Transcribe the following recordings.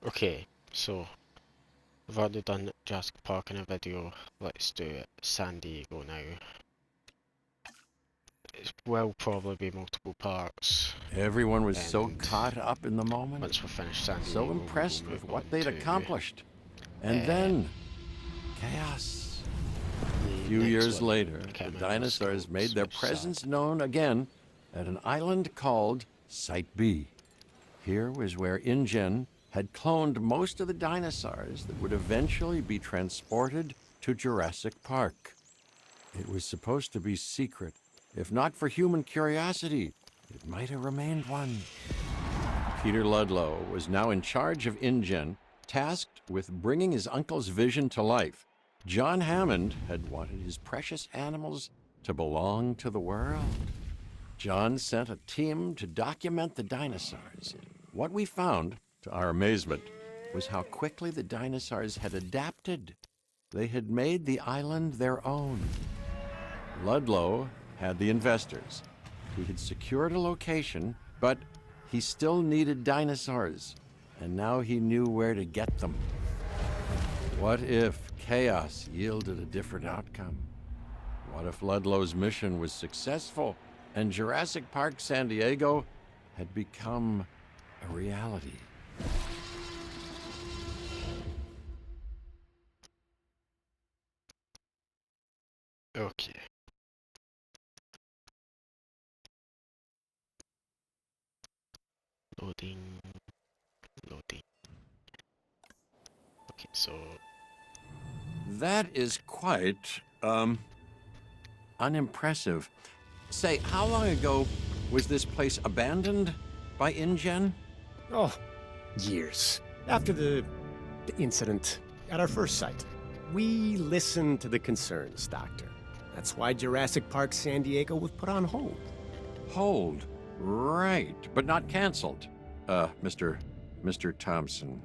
Okay, so we've already done Jurassic Park in a video. Let's do San Diego now. It will probably be multiple parts, Everyone was so and caught up in the moment, once we're finished San Diego, so we will impressed move with on what they'd to accomplished. And uh, then, chaos. A the few next years one. later, I can't the remember the dinosaurs made scopes, their which is sad. presence known again at an island called Site B. Here was where InGen had cloned most of the dinosaurs that would eventually be transported to Jurassic Park. It was supposed to be secret. If not for human curiosity, it might have remained one. Peter Ludlow was now in charge of InGen, tasked with bringing his uncle's vision to life. John Hammond had wanted his precious animals to belong to the world. John sent a team to document the dinosaurs. What we found, to our amazement, was how quickly the dinosaurs had adapted. They had made the island their own. Ludlow had the investors. He had secured a location, but he still needed dinosaurs, and now he knew where to get them. What if chaos yielded a different outcome? What if Ludlow's mission was successful and Jurassic Park San Diego had become a reality? Okay. Loading, loading. Okay, so That is quite, unimpressive. Say, how long ago was this place abandoned by InGen? Oh, years. After the incident at our first site, we listened to the concerns, Doctor. That's why Jurassic Park San Diego was put on hold. Hold. Right, but not canceled. Mr. Thompson.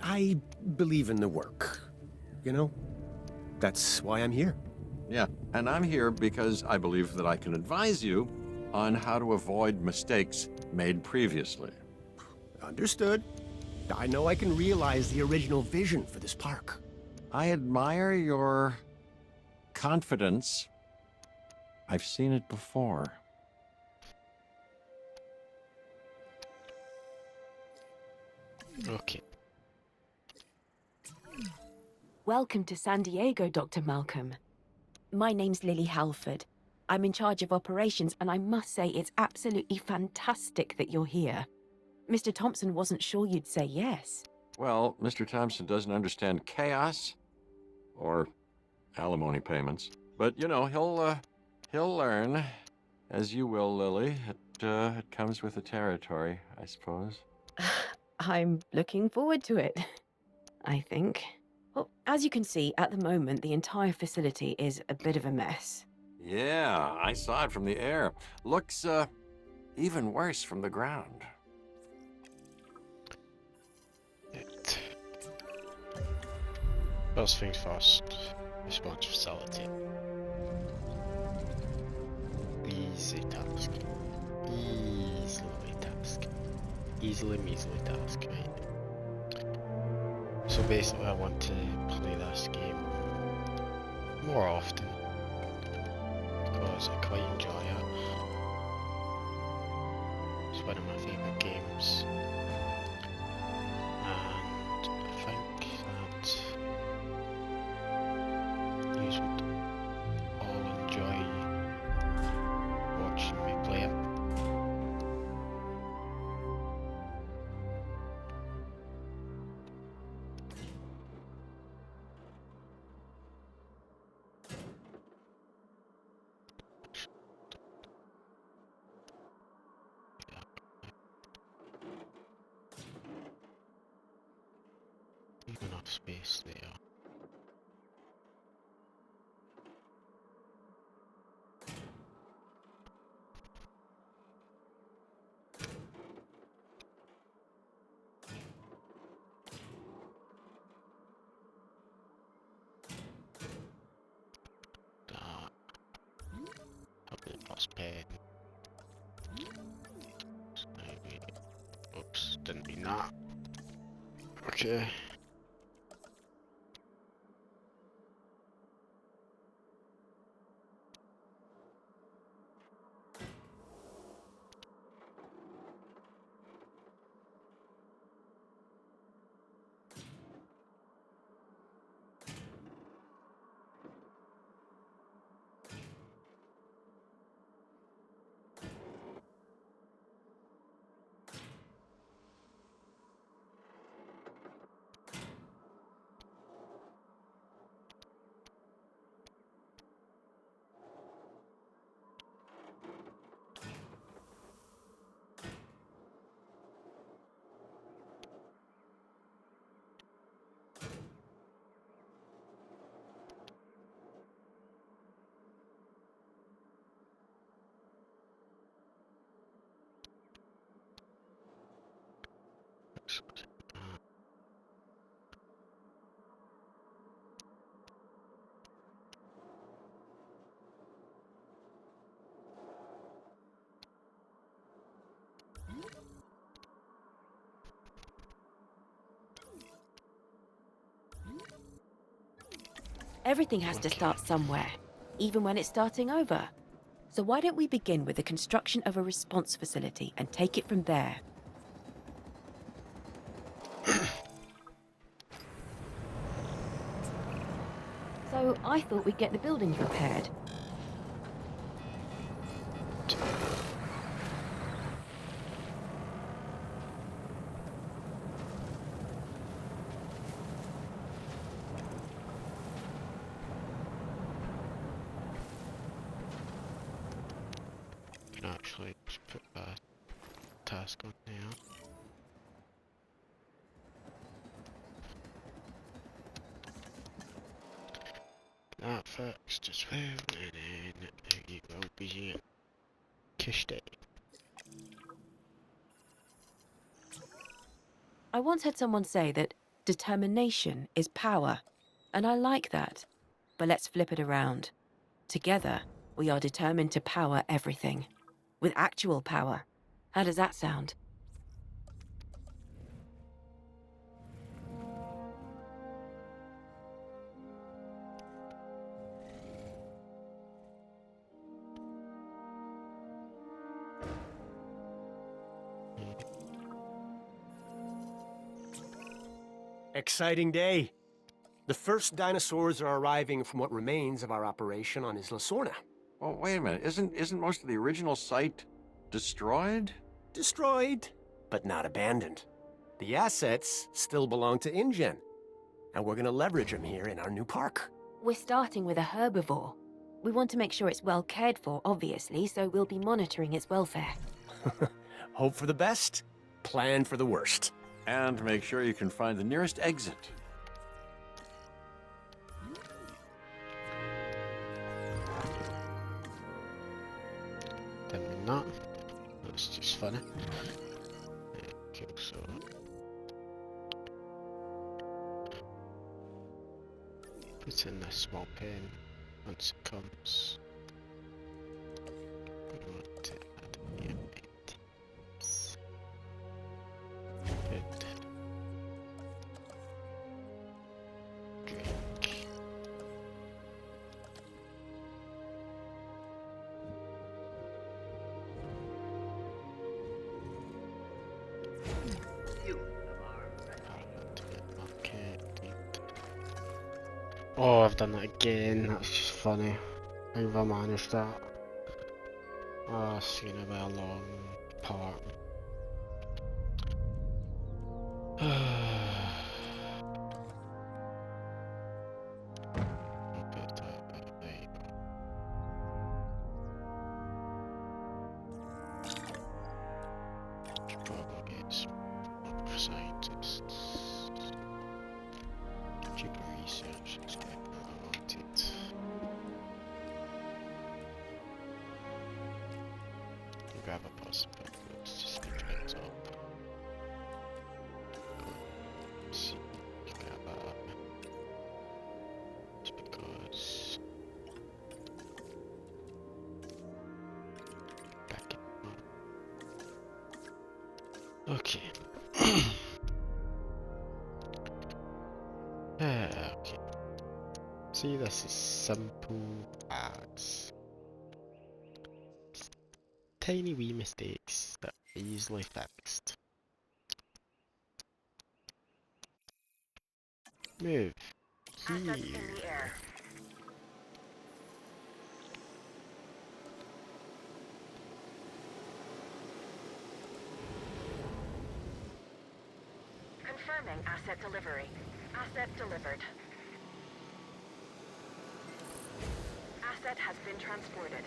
I believe in the work. You know? That's why I'm here. Yeah, and I'm here because I believe that I can advise you on how to avoid mistakes made previously. Understood. I know I can realize the original vision for this park. I admire your confidence. I've seen it before. okay. Welcome to San Diego, Dr. Malcolm. My name's Lily Halford. I'm in charge of operations, and I must say it's absolutely fantastic that you're here. Mr. Thompson wasn't sure you'd say yes. Well, Mr. Thompson doesn't understand chaos or alimony payments, but you know he'll learn, as you will, Lily. It comes with the territory, I suppose. I'm looking forward to it, I think. Well, as you can see, at the moment, the entire facility is a bit of a mess. Yeah, I saw it from the air. Looks even worse from the ground. Right. First things first, response facility. Easy task. Easily task. Easily measly task, right? So basically I want to play this game more often because I quite enjoy it. It's one of my favourite games. And I think that you would all enjoy watching me play it. Enough space there. That. Probably plus pen. Maybe. Oops, didn't mean that. Okay. Everything has to start somewhere, even when it's starting over. So why don't we begin with the construction of a response facility and take it from there? So I thought we'd get the buildings repaired. Can actually just put that task on now. That fixed as well, and then there you go, be Kishte. I once heard someone say that determination is power, and I like that. But let's flip it around. Together, we are determined to power everything. With actual power. How does that sound? Exciting day. The first dinosaurs are arriving from what remains of our operation on Isla Sorna. Oh, wait a minute. Isn't most of the original site destroyed? Destroyed, but not abandoned. The assets still belong to InGen, and we're gonna leverage them here in our new park. We're starting with a herbivore. We want to make sure it's well cared for, obviously, so we'll be monitoring its welfare. Hope for the best, plan for the worst. And make sure you can find the nearest exit. Then we're not. That's just funny. Okay, so put in this small pen once it comes. We want to add new items. Good. Drink. Okay. Oh, I've done that again. That's just funny. How have I managed that? Oh, it's gonna be a long part. There you go. Should probably get some more scientists. Cheaper research is what I wanted. Grab a possible goods, just stick it up. See, grab a just because back it up. Okay. See, this is simple as tiny wee mistakes that are easily fixed. Move here. Assets in the air. Confirming asset delivery. Asset delivered. Asset has been transported.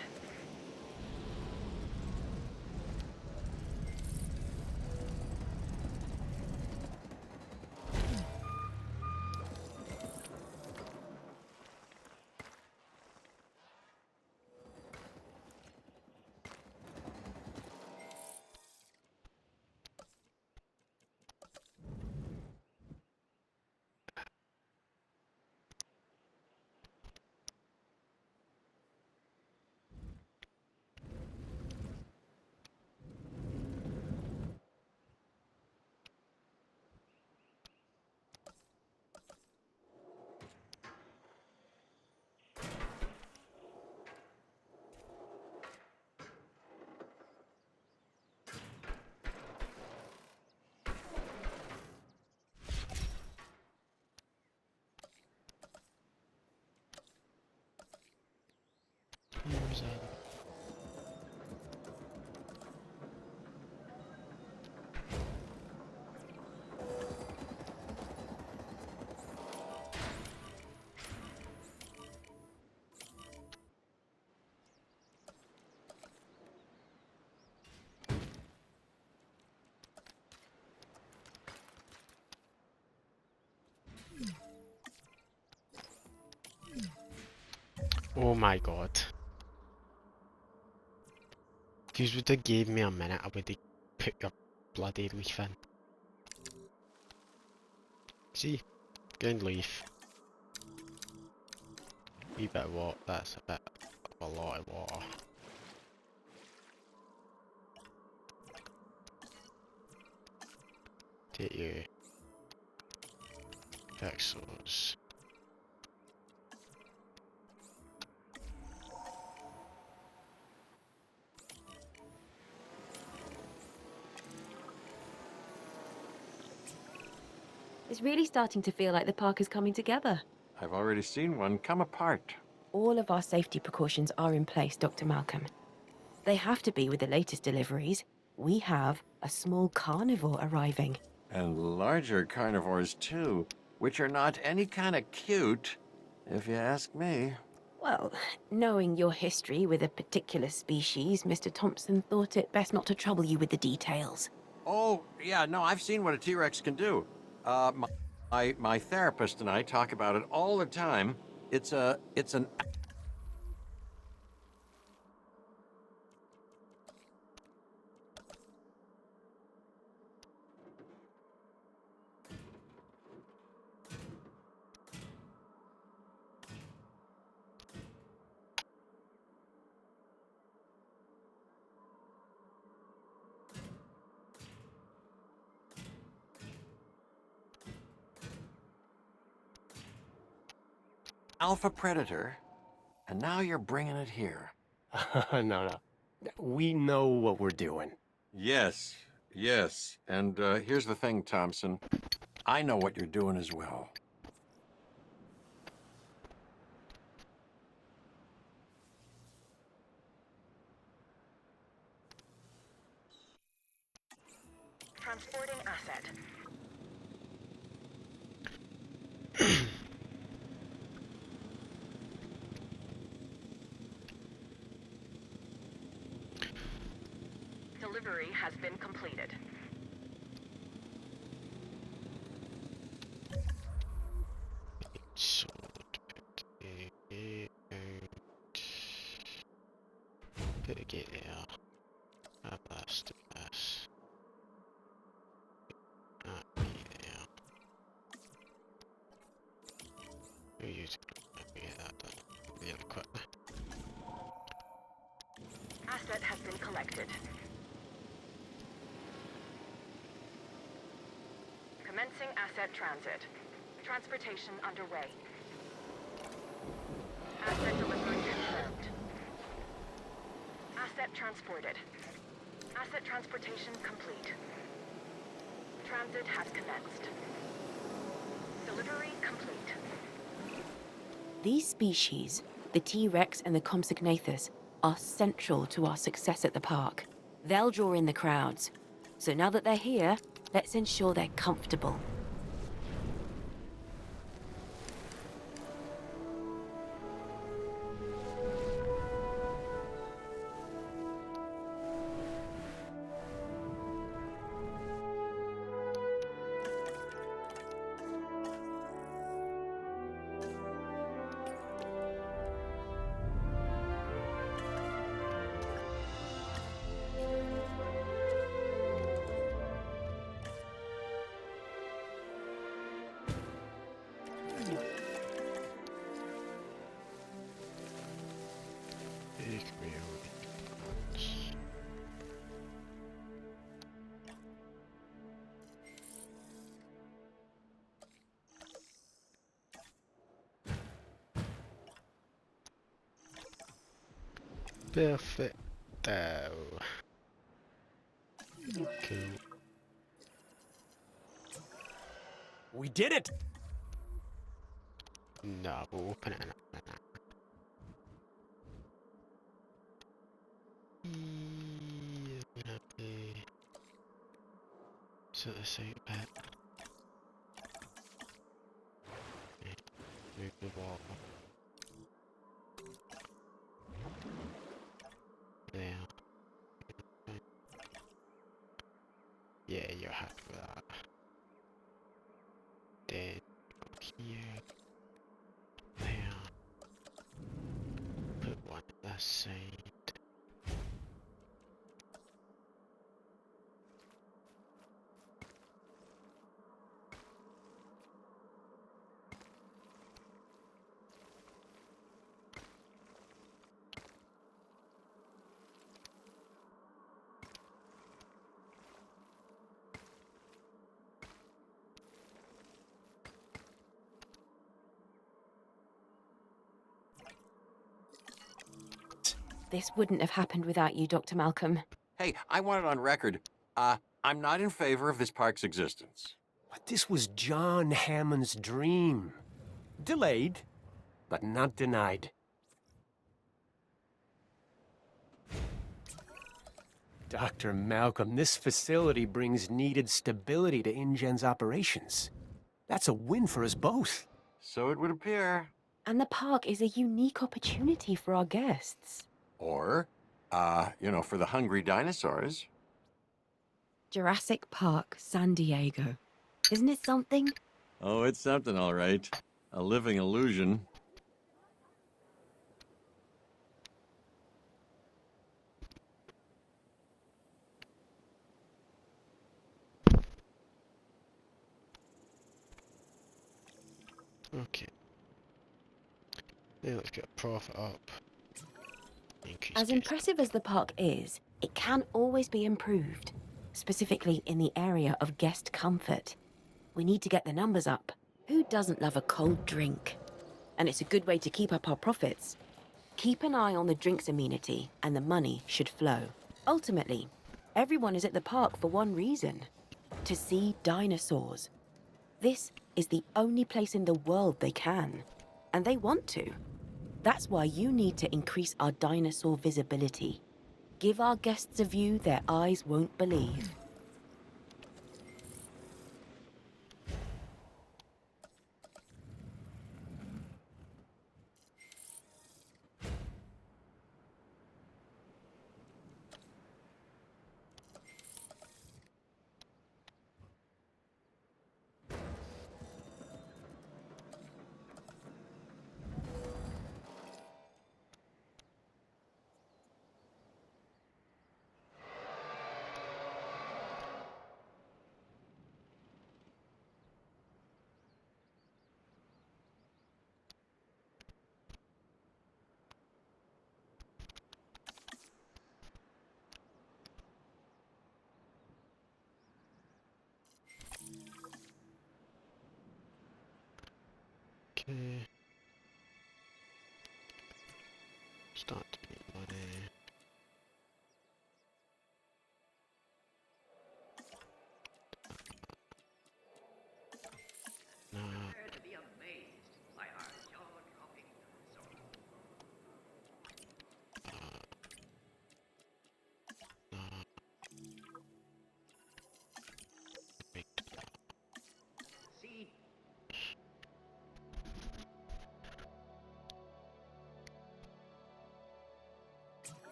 Where's that? Oh my god. If you would have gave me a minute, I would have put your bloody leaf in. See? Ground leaf. Wee bit of water, that's a bit of a lot of water. Take you. Fix those. It's really starting to feel like the park is coming together. I've already seen one come apart. All of our safety precautions are in place, Dr. Malcolm. They have to be with the latest deliveries. We have a small carnivore arriving. And larger carnivores, too, which are not any kind of cute, if you ask me. Well, knowing your history with a particular species, Mr. Thompson thought it best not to trouble you with the details. Oh, yeah, no, I've seen what a T-Rex can do. My therapist and I talk about it all the time. It's an alpha predator, and now you're bringing it here. No. We know what we're doing. Yes, yes. And here's the thing, Thompson. I know what you're doing as well. Transporting asset. Delivery has been completed. So, put a gate there. A blast of this. That be there. We'll use it. Get that done really quickly. Asset has been collected. Commencing asset transit. Transportation underway. Asset delivery confirmed. Asset transported. Asset transportation complete. Transit has commenced. Delivery complete. These species, the T-Rex and the Compsognathus, are central to our success at the park. They'll draw in the crowds. So now that they're here, let's ensure they're comfortable. Perfecto. Cool. We did it! No, we'll open it in a minute. Gonna be so the same bit. Move the water. There. Yeah, you're happy with that. Then go here. There. Put one at this side. This wouldn't have happened without you, Dr. Malcolm. Hey, I want it on record. I'm not in favor of this park's existence. But this was John Hammond's dream. Delayed, but not denied. Dr. Malcolm, this facility brings needed stability to InGen's operations. That's a win for us both. So it would appear. And the park is a unique opportunity for our guests. Or, for the hungry dinosaurs. Jurassic Park, San Diego. Isn't it something? Oh, it's something, all right. A living illusion. Okay. Now let's get profit up. Increase As guest. impressive as the park is, it can always be improved, specifically in the area of guest comfort. We need to get the numbers up. Who doesn't love a cold drink? And it's a good way to keep up our profits. Keep an eye on the drinks amenity, and the money should flow. Ultimately, everyone is at the park for one reason: to see dinosaurs. This is the only place in the world they can, and they want to. That's why you need to increase our dinosaur visibility. Give our guests a view their eyes won't believe. Start to make money. No.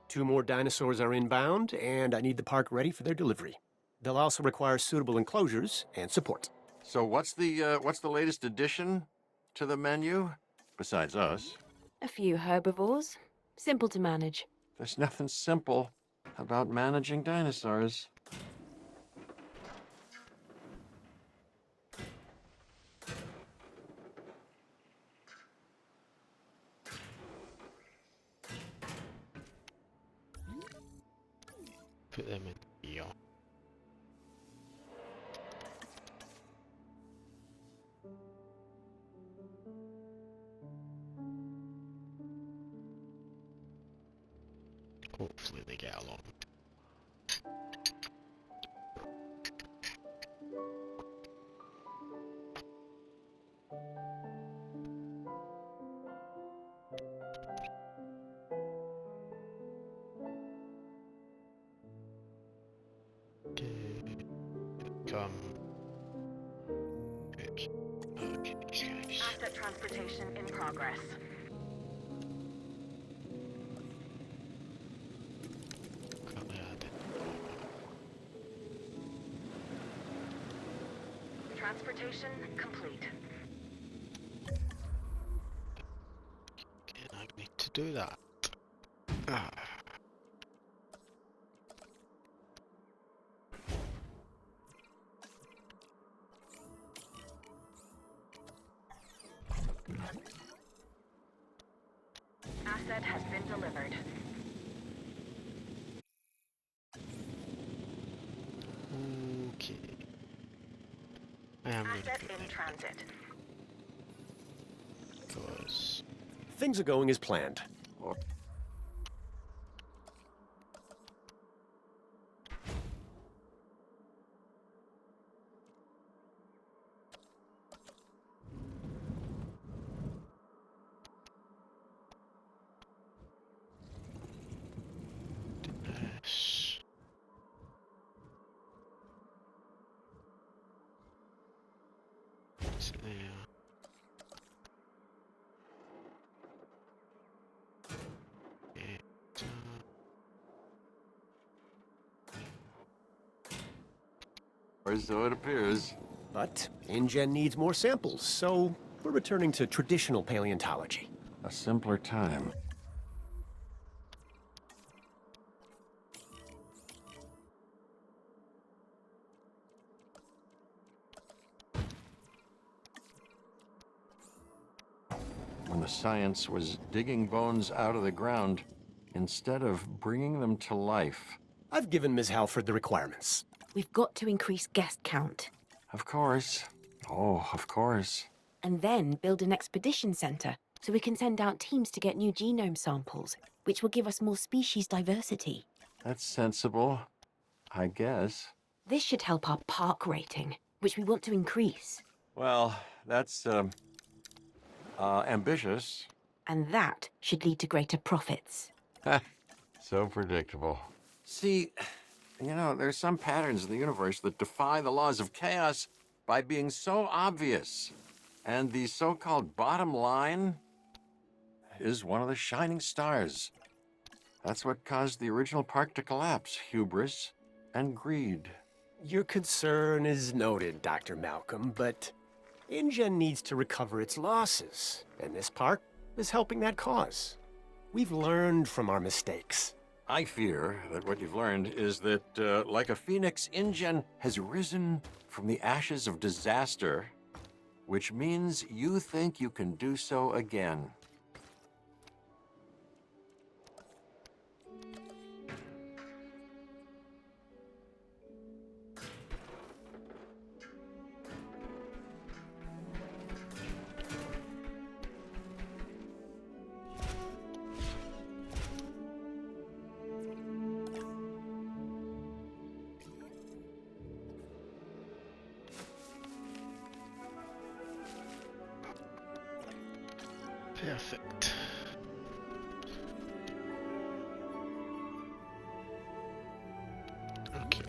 Two more dinosaurs are inbound, and I need the park ready for their delivery. They'll also require suitable enclosures and support. So what's the latest addition to the menu? Besides us. A few herbivores. Simple to manage. There's nothing simple about managing dinosaurs. Put them in here. Hopefully they get along. Come. Okay, these guys. Asset transportation in progress. Got that. Transportation complete. And I need to do that. Ah. Asset has been delivered. Okay. I am going to Asset put in them transit. because Things are going as planned. this. It's there. It, Or so it appears. But InGen needs more samples, so we're returning to traditional paleontology. A simpler time. When the science was digging bones out of the ground instead of bringing them to life. I've given Ms. Halford the requirements. We've got to increase guest count. Of course. Oh, of course. And then build an expedition center so we can send out teams to get new genome samples, which will give us more species diversity. That's sensible, I guess. This should help our park rating, which we want to increase. Well, that's, ambitious. And that should lead to greater profits. So predictable. See, you know, there's some patterns in the universe that defy the laws of chaos by being so obvious. And the so-called bottom line is one of the shining stars. That's what caused the original park to collapse, hubris and greed. Your concern is noted, Dr. Malcolm, but InGen needs to recover its losses, and this park is helping that cause. We've learned from our mistakes. I fear that what you've learned is that, like a phoenix, InGen has risen from the ashes of disaster, which means you think you can do so again. Perfect. Okay.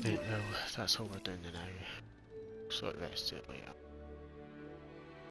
Right, well, that's all we're doing now. Sort the rest of it later.